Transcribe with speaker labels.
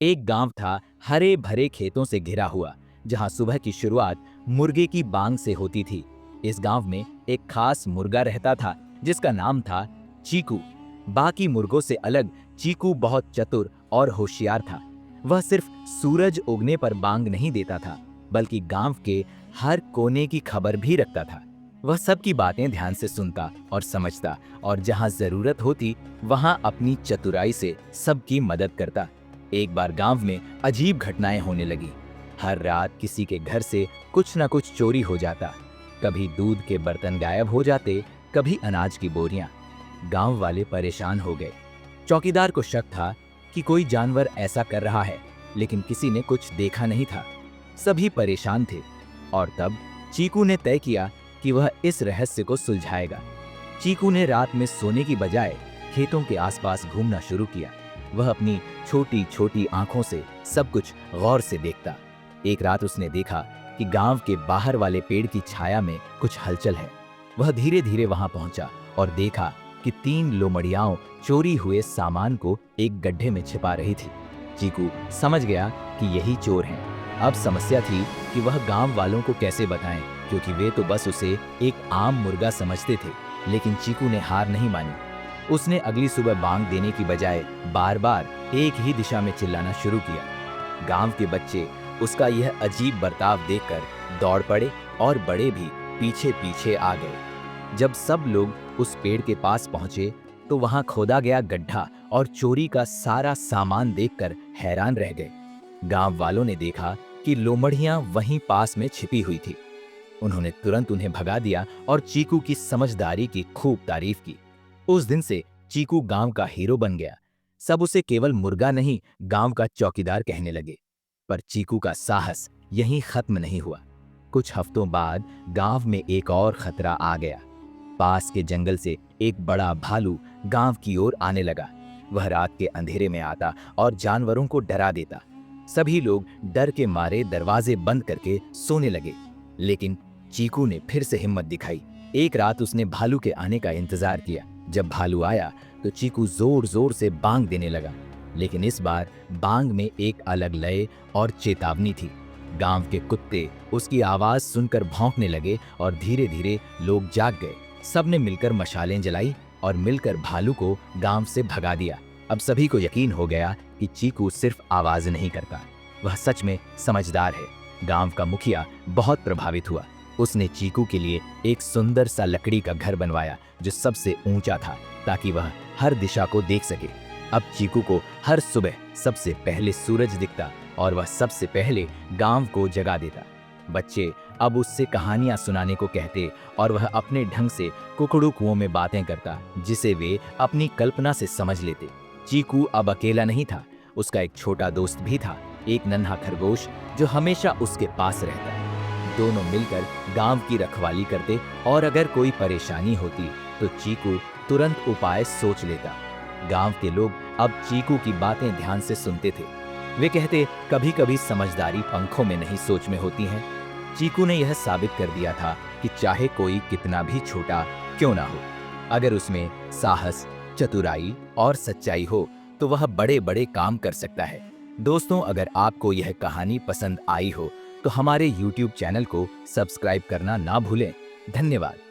Speaker 1: एक गांव था हरे भरे खेतों से घिरा हुआ, जहां सुबह की शुरुआत मुर्गे की बांग से होती थी। इस गांव में एक खास मुर्गा रहता था जिसका नाम था चीकू। बाकी मुर्गों से अलग चीकू बहुत चतुर और होशियार था। वह सिर्फ सूरज उगने पर बांग नहीं देता था, बल्कि गांव के हर कोने की खबर भी रखता था। वह सबकी बातें ध्यान से सुनता और समझता, और जहां जरूरत होती वहां अपनी चतुराई से सबकी मदद करता। एक बार गांव में अजीब घटनाएं होने लगी। हर रात किसी के घर से कुछ न कुछ चोरी हो जाता। कभी दूध के बर्तन गायब हो जाते, कभी अनाज की बोरियां। गांव वाले परेशान हो गए। चौकीदार को शक था कि कोई जानवर ऐसा कर रहा है, लेकिन किसी ने कुछ देखा नहीं था। सभी परेशान थे, और तब चीकू ने तय किया कि वह इस रहस्य को सुलझाएगा। चीकू ने रात में सोने की बजाय खेतों के आसपास घूमना शुरू किया। वह अपनी छोटी छोटी आंखों से सब कुछ गौर से देखता। एक रात उसने देखा कि गांव के बाहर वाले पेड़ की छाया में कुछ हलचल है। वह धीरे धीरे वहां पहुंचा और देखा कि 3 लोमड़ियाओं चोरी हुए सामान को एक गड्ढे में छिपा रही थी। चीकू समझ गया कि यही चोर हैं। अब समस्या थी कि वह गांव वालों को कैसे बताएं, क्योंकि वे तो बस उसे एक आम मुर्गा समझते थे। लेकिन चीकू ने हार नहीं मानी। उसने अगली सुबह बांग देने की बजाय बार बार एक ही दिशा में चिल्लाना शुरू किया। गांव के बच्चे उसका यह अजीब बर्ताव देखकर दौड़ पड़े, और बड़े भी पीछे पीछे आ गए। जब सब लोग उस पेड़ के पास पहुंचे तो वहां खोदा गया गड्ढा और चोरी का सारा सामान देखकर हैरान रह गए। गांव वालों ने देखा कि लोमड़ियां वहीं पास में छिपी हुई थी। उन्होंने तुरंत उन्हें भगा दिया और चीकू की समझदारी की खूब तारीफ की। उस दिन से चीकू गांव का हीरो बन गया। सब उसे केवल मुर्गा नहीं, गांव का चौकीदार कहने लगे। पर चीकू का साहस यहीं खत्म नहीं हुआ। कुछ हफ्तों बाद गांव में एक और खतरा आ गया। पास के जंगल से एक बड़ा भालू गांव की ओर आने लगा। वह रात के अंधेरे में आता और जानवरों को डरा देता। सभी लोग डर के मारे दरवाजे बंद करके सोने लगे। लेकिन चीकू ने फिर से हिम्मत दिखाई। एक रात उसने भालू के आने का इंतजार किया। जब भालू आया तो चीकू जोर जोर से बांग देने लगा। लेकिन इस बार बांग में एक अलग लय और चेतावनी थी। गांव के कुत्ते उसकी आवाज सुनकर भौंकने लगे और धीरे धीरे लोग जाग गए। सबने मिलकर मशालें जलाई और मिलकर भालू को गांव से भगा दिया। अब सभी को यकीन हो गया कि चीकू सिर्फ आवाज नहीं करता, वह सच में समझदार है। गांव का मुखिया बहुत प्रभावित हुआ। उसने चीकू के लिए एक सुंदर सा लकड़ी का घर बनवाया जो सबसे ऊंचा था, ताकि वह हर दिशा को देख सके। अब चीकू को हर सुबह सबसे पहले सूरज दिखता और वह सबसे पहले गांव को जगा देता। बच्चे अब उससे कहानियां सुनाने को कहते और वह अपने ढंग से कुकड़ू कुओं में बातें करता, जिसे वे अपनी कल्पना से समझ लेते। चीकू अब अकेला नहीं था, उसका एक छोटा दोस्त भी था, एक नन्हा खरगोश जो हमेशा उसके पास रहता। दोनों मिलकर गांव की रखवाली करते, और अगर कोई परेशानी होती तो चीकू तुरंत उपाय सोच लेता। गांव के लोग अब चीकू की बातें ध्यान से सुनते थे। वे कहते, कभी कभी समझदारी पंखों में नहीं सोच में होती है। चीकू ने यह साबित कर दिया था कि चाहे कोई कितना भी छोटा क्यों ना हो, अगर उसमें साहस, चतुराई और सच्चाई हो तो वह बड़े बड़े काम कर सकता है। दोस्तों, अगर आपको यह कहानी पसंद आई हो तो हमारे YouTube चैनल को सब्सक्राइब करना ना भूलें। धन्यवाद।